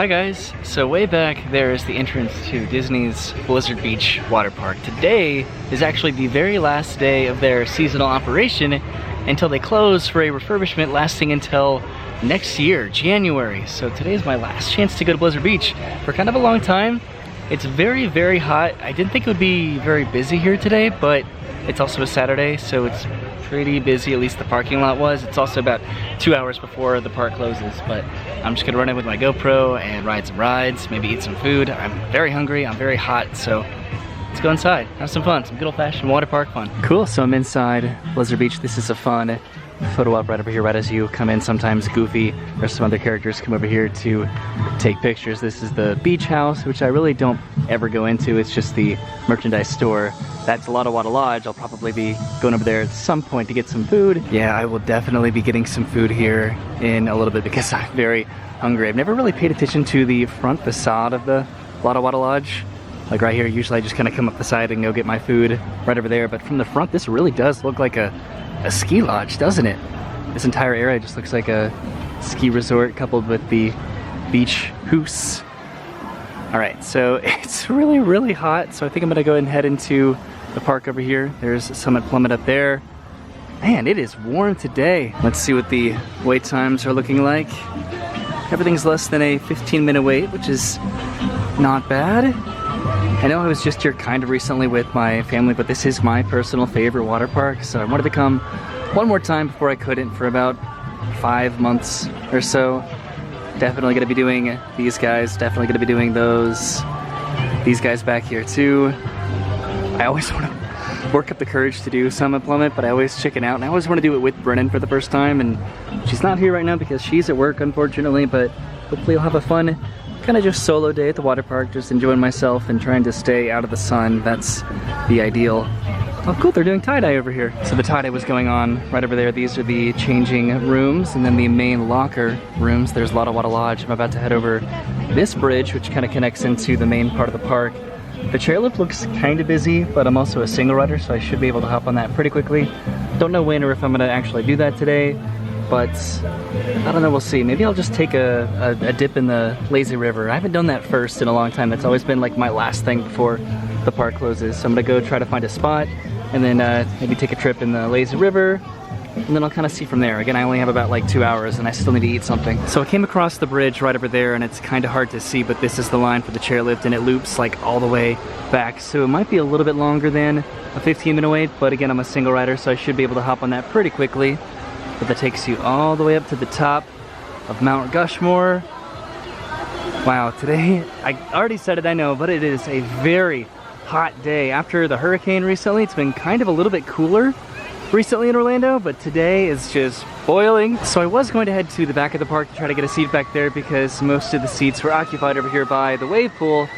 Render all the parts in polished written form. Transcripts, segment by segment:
Hi guys, so way back there is the entrance to Disney's Blizzard Beach water park. Today is actually the very last day of their seasonal operation until they close for a refurbishment lasting until next year, January. So today is my last chance to go to Blizzard Beach for kind of a long time. It's very, very hot. I didn't think it would be very busy here today, but it's also a Saturday, so it's pretty busy, at least the parking lot was. It's also about 2 hours before the park closes, but I'm just gonna run in with my GoPro and ride some rides, maybe eat some food. I'm very hungry, I'm very hot, so let's go inside, have some fun, some good old-fashioned water park fun. Cool, so I'm inside Blizzard Beach. This is a fun photo op right over here, right as you come in. Sometimes Goofy or some other characters come over here to take pictures. This is the beach house, which I really don't ever go into. It's just the merchandise store. That's Lotta Lodge. I'll probably be going over there at some point to get some food. Yeah, I will definitely be getting some food here in a little bit because I'm very hungry. I've never really paid attention to the front facade of the Lotta Lodge. Like right here, usually I just kind of come up the side and go get my food right over there. But from the front, this really does look like a ski lodge, doesn't it? This entire area just looks like a ski resort coupled with the beach house. All right, so it's really, really hot. So I think I'm gonna go ahead and head into the park over here. There's Summit Plummet up there. Man, it is warm today. Let's see what the wait times are looking like. Everything's less than a 15-minute wait, which is not bad. I know I was just here kind of recently with my family, but this is my personal favorite water park, so I wanted to come one more time before I couldn't for about 5 months or so. Definitely gonna be doing these guys, definitely gonna be doing these guys back here too. I always want to work up the courage to do Summit Plummet, but I always chicken out, and I always want to do it with Brennan for the first time, and she's not here right now because she's at work, unfortunately, but hopefully I'll have a fun kind of just solo day at the water park, just enjoying myself and trying to stay out of the sun. That's the ideal. Oh cool, they're doing tie-dye over here. So the tie-dye was going on right over there. These are the changing rooms, and then the main locker rooms. There's Lotta Lodge. I'm about to head over this bridge, which kind of connects into the main part of the park. The chairlift looks kind of busy, but I'm also a single rider, so I should be able to hop on that pretty quickly. Don't know when or if I'm gonna actually do that today, but I don't know, we'll see. Maybe I'll just take a dip in the lazy river. I haven't done that first in a long time. That's always been like my last thing before the park closes. So I'm gonna go try to find a spot and then maybe take a trip in the lazy river, and then I'll kind of see from there. Again, I only have about like 2 hours and I still need to eat something. So I came across the bridge right over there, and it's kind of hard to see, but this is the line for the chairlift, and it loops like all the way back. So it might be a little bit longer than a 15-minute wait, but again, I'm a single rider, so I should be able to hop on that pretty quickly. But that takes you all the way up to the top of Mount Gushmore. Wow, today, I already said it, I know, but it is a very hot day. After the hurricane recently, it's been kind of a little bit cooler recently in Orlando, but today is just boiling. So I was going to head to the back of the park to try to get a seat back there because most of the seats were occupied over here by the wave pool.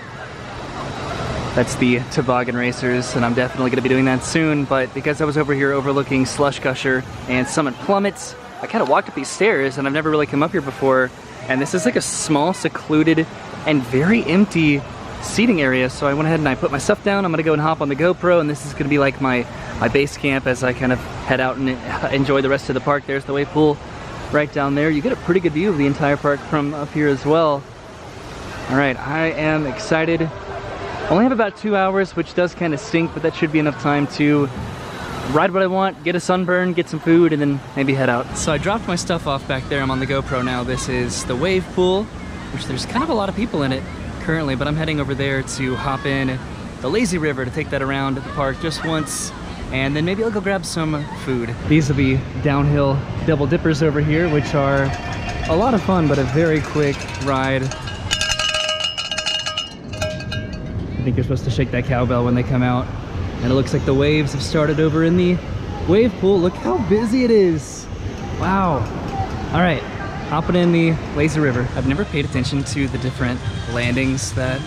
That's the toboggan racers, and I'm definitely going to be doing that soon, but because I was over here overlooking Slush Gusher and Summit Plummets, I kind of walked up these stairs, and I've never really come up here before, and this is like a small, secluded, and very empty seating area. So I went ahead and I put my stuff down. I'm gonna go and hop on the GoPro, and this is gonna be like my base camp as I kind of head out and enjoy the rest of the park. There's the wave pool right down there. You get a pretty good view of the entire park from up here as well. All right, I am excited. Only have about 2 hours, which does kind of stink, but that should be enough time to ride what I want, get a sunburn, get some food, and then maybe head out. So I dropped my stuff off back there. I'm on the GoPro now. This is the wave pool, which there's kind of a lot of people in it currently, but I'm heading over there to hop in the lazy river to take that around the park just once, and then maybe I'll go grab some food. These are the downhill double dippers over here, which are a lot of fun, but a very quick ride. I think you're supposed to shake that cowbell when they come out, and it looks like the waves have started over in the wave pool. Look how busy it is. Wow. All right. Hopping in the lazy river. I've never paid attention to the different landings that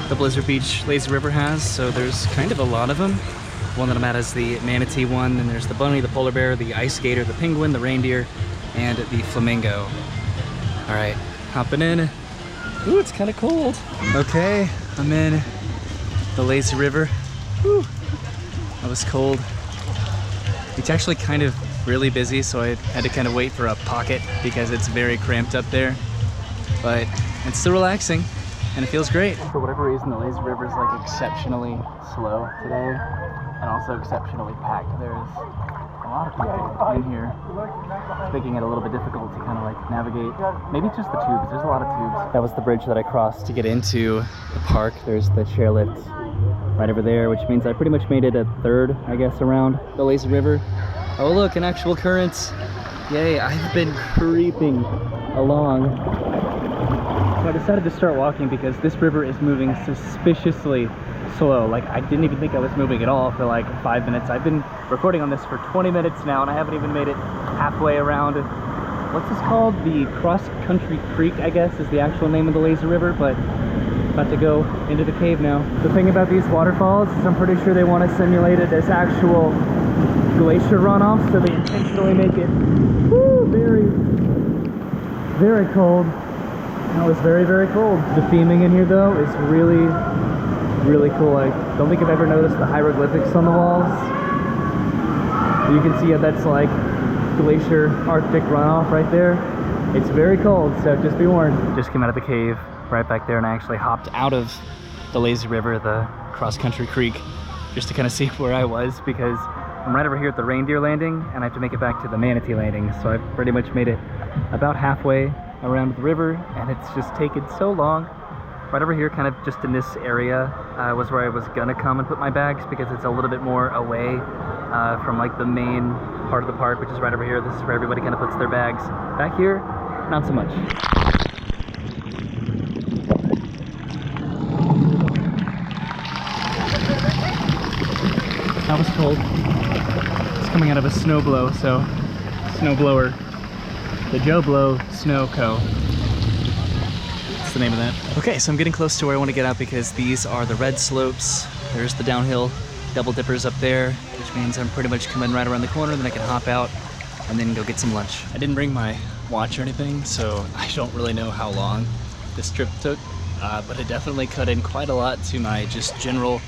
the Blizzard Beach lazy river has, so there's kind of a lot of them. The one that I'm at is the manatee one, and there's the bunny, the polar bear, the ice skater, the penguin, the reindeer, and the flamingo. All right, hopping in. Ooh, it's kind of cold. Okay, I'm in the lazy river. Whew, that was cold. It's actually kind of really busy, so I had to kind of wait for a pocket because it's very cramped up there. But It's still relaxing, and it feels great. For whatever reason, the lazy river is like exceptionally slow today, and also exceptionally packed. There's a lot of people in here. It's making it a little bit difficult to kind of like navigate. Maybe it's just the tubes. There's a lot of tubes. That was the bridge that I crossed to get into the park. There's the chairlift right over there, which means I pretty much made it a third, I guess, around the lazy river. Oh look, an actual current. Yay, I've been creeping along. So I decided to start walking because this river is moving suspiciously slow. Like, I didn't even think I was moving at all for like 5 minutes. I've been recording on this for 20 minutes now, and I haven't even made it halfway around. What's this called? The Cross Country Creek, I guess, is the actual name of the lazy river, but about to go into the cave now. The thing about these waterfalls is I'm pretty sure they want to simulate it as actual glacier runoff, so they intentionally make it very, very cold. That was very, very cold. The theming in here though is really, really cool. I don't think I've ever noticed the hieroglyphics on the walls. You can see how that's like glacier Arctic runoff right there. It's very cold, so just be warned. Just came out of the cave right back there, and I actually hopped out of the lazy river, the Cross Country Creek, just to kind of see where I was, because I'm right over here at the reindeer landing, and I have to make it back to the manatee landing. So I've pretty much made it about halfway around the river, and it's just taken so long. Right over here, kind of just in this area, was where I was gonna come and put my bags, because it's a little bit more away from like the main part of the park, which is right over here. This is where everybody kind of puts their bags. Back here, not so much. That was cold. It's coming out of a snow blow, so snow blower. The Joe Blow Snow Co. That's the name of that. Okay, so I'm getting close to where I want to get out, because these are the red slopes. There's the downhill double dippers up there, which means I'm pretty much coming right around the corner, then I can hop out and then go get some lunch. I didn't bring my watch or anything, so I don't really know how long this trip took, but it definitely cut in quite a lot to my just general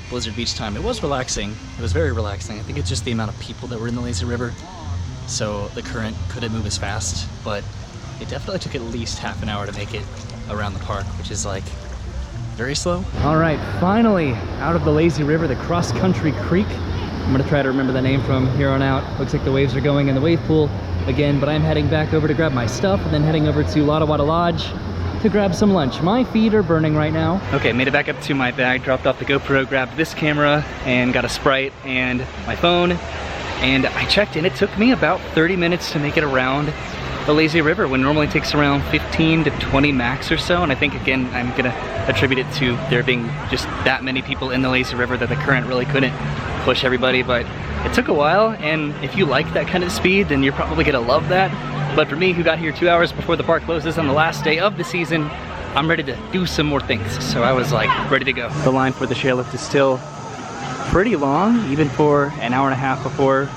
Blizzard Beach time. It was relaxing. It was very relaxing. I think it's just the amount of people that were in the lazy river, so the current couldn't move as fast, but it definitely took at least half an hour to make it around the park, which is like very slow. All right, finally out of the lazy river, the Cross Country Creek. I'm gonna try to remember the name from here on out. Looks like the waves are going in the wave pool again, but I'm heading back over to grab my stuff, and then heading over to Lotta Wada Lodge to grab some lunch. My feet are burning right now. Okay, made it back up to my bag, dropped off the GoPro, grabbed this camera, and got a Sprite and my phone. And I checked, and it took me about 30 minutes to make it around the lazy river, when normally it takes around 15 to 20 max or so. And I think, again, I'm gonna attribute it to there being just that many people in the lazy river that the current really couldn't push everybody. But it took a while, and if you like that kind of speed, then you're probably gonna love that. But for me, who got here 2 hours before the park closes on the last day of the season, I'm ready to do some more things. So I was like, ready to go. The line for the chairlift is still pretty long, even for an hour and a half before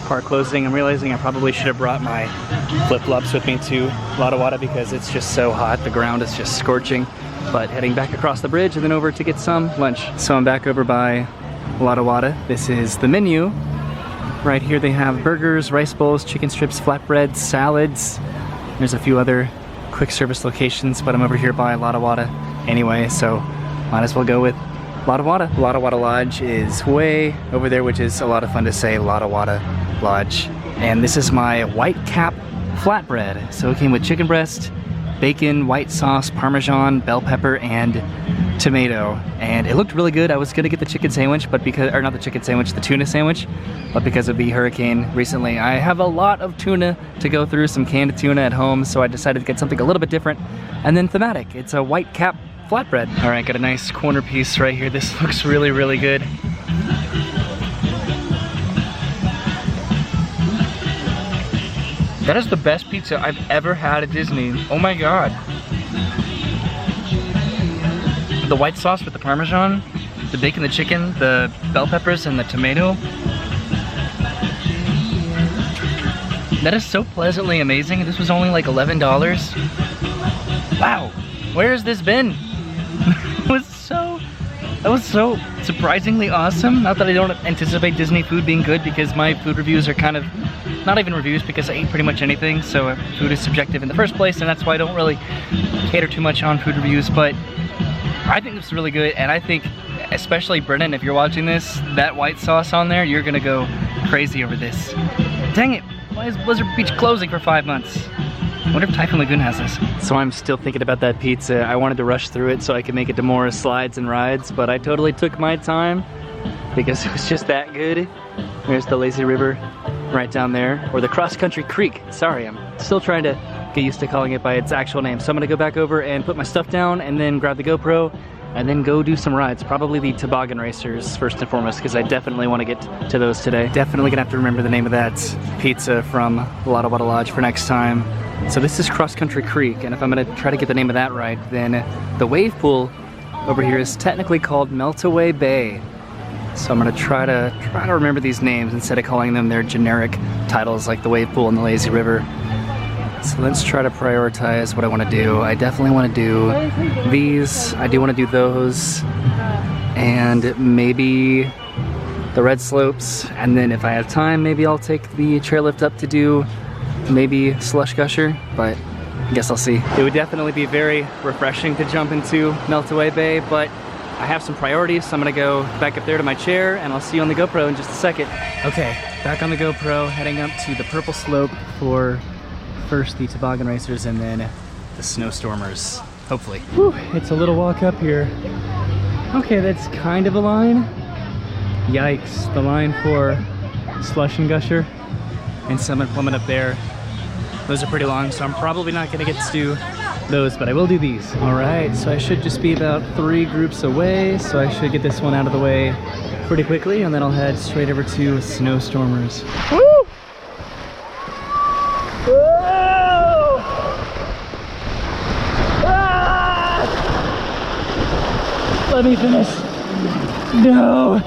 park closing. I'm realizing I probably should have brought my flip-flops with me to Lotta Wada, because it's just so hot. The ground is just scorching. But heading back across the bridge and then over to get some lunch. So I'm back over by Lotta Wada. This is the menu. Right here they have burgers, rice bowls, chicken strips, flatbreads, salads. There's a few other quick service locations, but I'm over here by Lotta Wada anyway, so might as well go with Lotta Wada. Lotta Wada Lodge is way over there, which is a lot of fun to say, Lotta Wada Lodge. And this is my white cap flatbread. So it came with chicken breast, bacon, white sauce, Parmesan, bell pepper, and tomato. And it looked really good. I was gonna get the chicken sandwich, but because, or not the chicken sandwich, the tuna sandwich, but because of the hurricane recently, I have a lot of tuna to go through, some canned tuna at home, so I decided to get something a little bit different and then thematic. It's a white cap flatbread. All right, got a nice corner piece right here. This looks really, really good. That is the best pizza I've ever had at Disney. Oh my God. The white sauce with the Parmesan, the bacon, the chicken, the bell peppers, and the tomato. That is so pleasantly amazing. This was only like $11. Wow, where has this been? That was so surprisingly awesome. Not that I don't anticipate Disney food being good, because my food reviews are kind of not even reviews because I eat pretty much anything, so food is subjective in the first place, and that's why I don't really cater too much on food reviews, but I think this is really good, and I think, especially Brennan, if you're watching this, that white sauce on there, you're gonna go crazy over this. Dang it, why is Blizzard Beach closing for 5 months? I wonder if Typhoon Lagoon has this. So I'm still thinking about that pizza. I wanted to rush through it so I could make it to more slides and rides, but I totally took my time because it was just that good. There's the lazy river right down there, or the cross-country creek. Sorry, I'm still trying to get used to calling it by its actual name. So I'm gonna go back over and put my stuff down and then grab the GoPro and then go do some rides. Probably the toboggan racers first and foremost, because I definitely want to get to those today. Definitely gonna have to remember the name of that pizza from Wada Wada Lodge for next time. So this is Cross Country Creek, and if I'm gonna try to get the name of that right, then the wave pool over here is technically called Meltaway Bay. So I'm gonna try to remember these names instead of calling them their generic titles like the wave pool and the lazy river. So let's try to prioritize what I want to do. I definitely want to do these. I do want to do those, and maybe the red slopes. And then if I have time, maybe I'll take the chairlift up to do maybe Slush Gusher, but I guess I'll see. It would definitely be very refreshing to jump into Meltaway Bay, but I have some priorities, so I'm gonna go back up there to my chair, and I'll see you on the GoPro in just a second. Okay, back on the GoPro, heading up to the purple slope for first the toboggan racers and then the snowstormers, hopefully. Whew, it's a little walk up here. Okay, that's kind of a line. Yikes, the line for Slush and Gusher and Summit Plummet up there. Those are pretty long, so I'm probably not gonna get to do those, but I will do these. All right, so I should just be about 3 groups away, so I should get this one out of the way pretty quickly, and then I'll head straight over to snowstormers. Woo! Let me finish. No,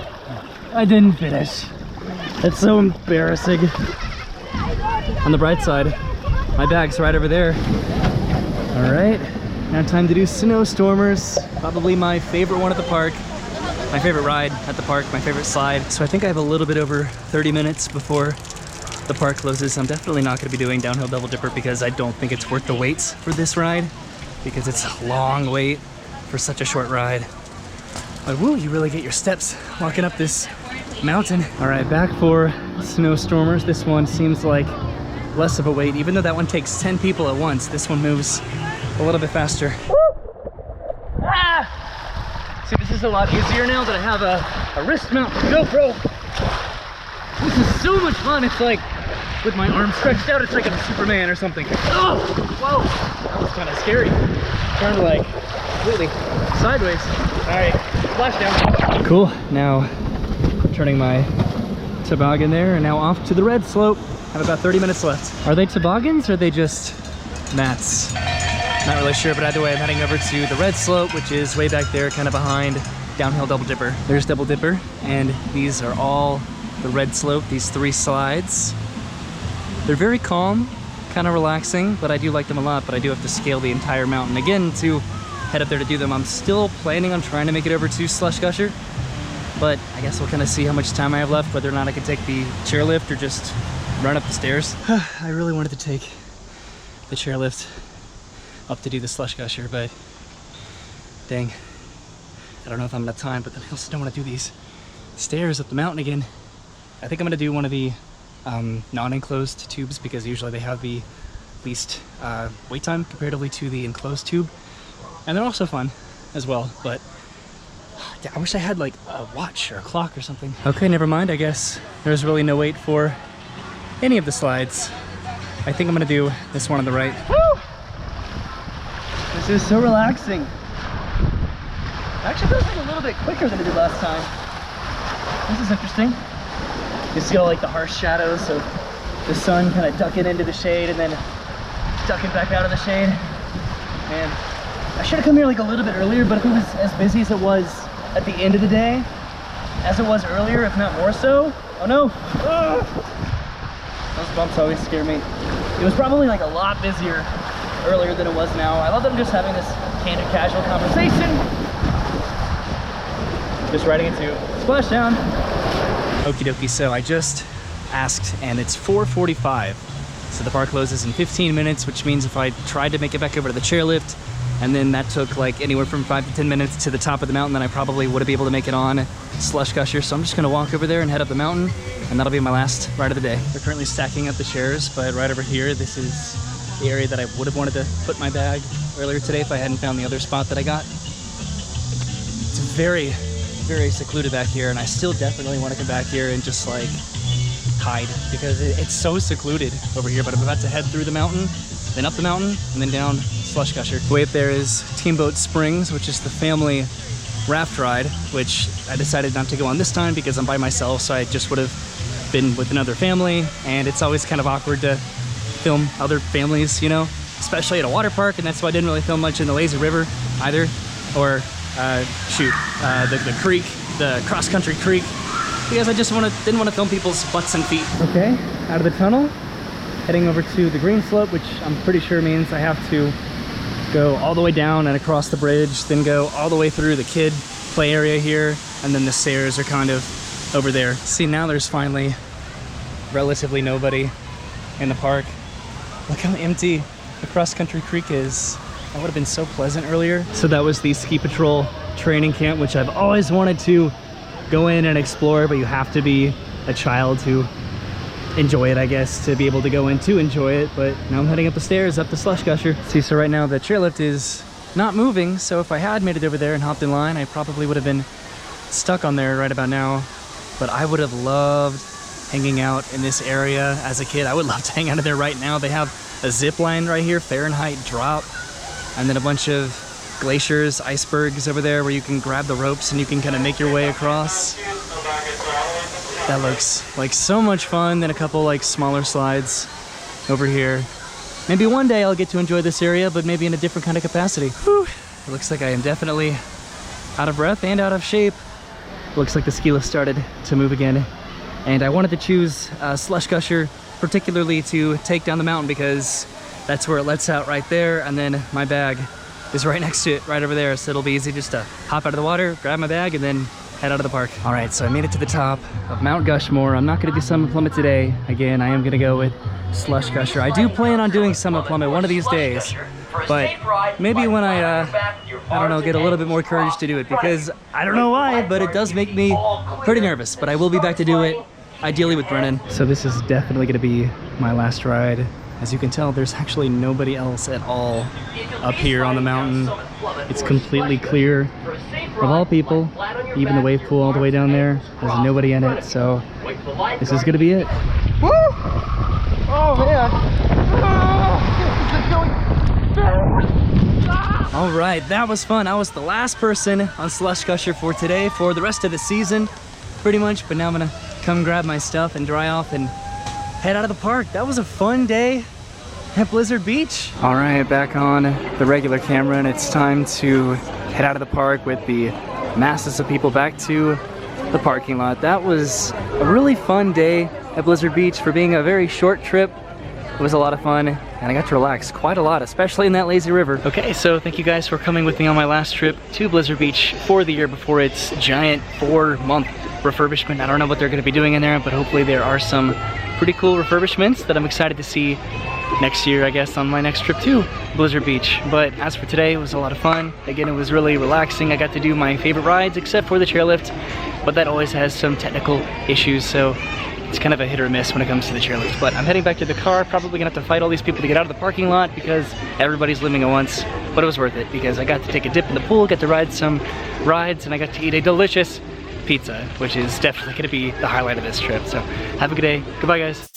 I didn't finish. That's so embarrassing. On the bright side, my bag's right over there. All right, now time to do snowstormers. Probably my favorite one at the park. My favorite ride at the park, my favorite slide. So I think I have a little bit over 30 minutes before the park closes. I'm definitely not gonna be doing downhill double dipper because I don't think it's worth the waits for this ride, because it's a long wait for such a short ride. But woo, you really get your steps walking up this mountain. All right, back for snowstormers. This one seems like less of a wait. Even though that one takes 10 people at once, this one moves a little bit faster. Woo! Ah! See, this is a lot easier now that I have a wrist mount for the GoPro. This is so much fun. It's like, with my arms stretched out, it's like I'm Superman or something. Oh, whoa, that was kind of scary. Turned like completely sideways. All right, splashdown. Cool, now turning my toboggan there, and now off to the red slope. Have about 30 minutes left. Are they toboggans or are they just mats? Not really sure, but either way, I'm heading over to the red slope, which is way back there, kind of behind downhill double dipper. There's double dipper, and these are all the red slope, these 3 slides. They're very calm, kind of relaxing, but I do like them a lot, but I do have to scale the entire mountain again to head up there to do them. I'm still planning on trying to make it over to Slush Gusher, but I guess we'll kind of see how much time I have left, whether or not I can take the chairlift or just run up the stairs. I really wanted to take the chairlift up to do the Slush Gusher, but dang, I don't know if I'm gonna have time, but then I also don't want to do these stairs up the mountain again. I think I'm gonna do one of the non-enclosed tubes, because usually they have the least wait time comparatively to the enclosed tube, and they're also fun as well, but I wish I had like a watch or a clock or something. Okay, never mind. I guess there's really no wait for any of the slides. I think I'm gonna do this one on the right. Woo! This is so relaxing. It actually feels like a little bit quicker than it did last time. This is interesting. You see all like the harsh shadows of the sun kind of ducking into the shade and then ducking back out of the shade. And I should have come here like a little bit earlier, but if it was as busy as it was at the end of the day as it was earlier, if not more so. Oh no! Ugh. Those bumps always scare me. It was probably like a lot busier earlier than it was now. I love that I'm just having this candid, casual conversation. Just riding into splashdown. Okie dokie, so I just asked, and it's 4:45. So the park closes in 15 minutes, which means if I tried to make it back over to the chairlift, and then that took like anywhere from 5 to 10 minutes to the top of the mountain, then I probably wouldn't be able to make it on Slush Gusher. So I'm just gonna walk over there and head up the mountain, and that'll be my last ride of the day. They're currently stacking up the chairs, but right over here, this is the area that I would have wanted to put my bag earlier today if I hadn't found the other spot that I got. It's very, very secluded back here, and I still definitely want to come back here and just like hide, because it's so secluded over here. But I'm about to head through the mountain, then up the mountain, and then down Slush Gusher. Way up there is Steamboat Springs, which is the family raft ride, which I decided not to go on this time because I'm by myself, so I just would have been with another family, and it's always kind of awkward to film other families, you know, especially at a water park, and that's why I didn't really film much in the lazy river either, or the creek, the cross-country creek, because I just didn't want to film people's butts and feet. Okay, out of the tunnel, heading over to the green slope, which I'm pretty sure means I have to go all the way down and across the bridge, then go all the way through the kid play area here, and then the stairs are kind of over there. See, now there's finally relatively nobody in the park. Look how empty the cross-country creek is. That would have been so pleasant earlier. So that was the Ski Patrol training camp, which I've always wanted to go in and explore, but you have to be a child to enjoy it, I guess, to be able to go in to enjoy it. But now I'm heading up the stairs up to Slush Gusher. See, so right now the chairlift is not moving, so if I had made it over there and hopped in line, I probably would have been stuck on there right about now. But I would have loved hanging out in this area as a kid. I would love to hang out of there right now. They have a zip line right here, Fahrenheit drop, and then a bunch of glaciers, icebergs over there where you can grab the ropes and you can kind of make your way across. That looks like so much fun. Then a couple like smaller slides over here. Maybe one day I'll get to enjoy this area, but maybe in a different kind of capacity. Whew. It looks like I am definitely out of breath and out of shape. Looks like the ski lift started to move again. And I wanted to choose Slush Gusher particularly to take down the mountain because that's where it lets out right there, and then my bag is right next to it, right over there, so it'll be easy just to hop out of the water, grab my bag, and then head out of the park. All right, so I made it to the top of Mount Gushmore. I'm not gonna do Summit Plummet today. Again, I am gonna go with Slush Gusher. I do plan on doing Summit Plummet one of these days, but maybe when I don't know, get a little bit more courage to do it, because I don't know why, but it does make me pretty nervous, but I will be back to do it, ideally with Brennan. So this is definitely gonna be my last ride. As you can tell, there's actually nobody else at all up here on the mountain. It's completely clear of all people, even the wave pool all the way down there. There's nobody in it, so this is gonna be it. Woo! Oh man! All right, that was fun. I was the last person on Slush Gusher for today, for the rest of the season, pretty much. But now I'm gonna come grab my stuff and dry off and head out of the park. That was a fun day at Blizzard Beach. All right, back on the regular camera, and it's time to head out of the park with the masses of people back to the parking lot. That was a really fun day at Blizzard Beach for being a very short trip. It was a lot of fun, and I got to relax quite a lot, especially in that lazy river. Okay, so thank you guys for coming with me on my last trip to Blizzard Beach for the year before its giant 4-month refurbishment. I don't know what they're gonna be doing in there, but hopefully there are some pretty cool refurbishments that I'm excited to see next year, I guess, on my next trip to Blizzard Beach. But as for today, it was a lot of fun. Again, it was really relaxing. I got to do my favorite rides, except for the chairlift, but that always has some technical issues, so it's kind of a hit or miss when it comes to the chairlift. But I'm heading back to the car, probably gonna have to fight all these people to get out of the parking lot because everybody's leaving at once, but it was worth it because I got to take a dip in the pool, got to ride some rides, and I got to eat a delicious pizza, which is definitely gonna be the highlight of this trip. So have a good day. Goodbye, guys.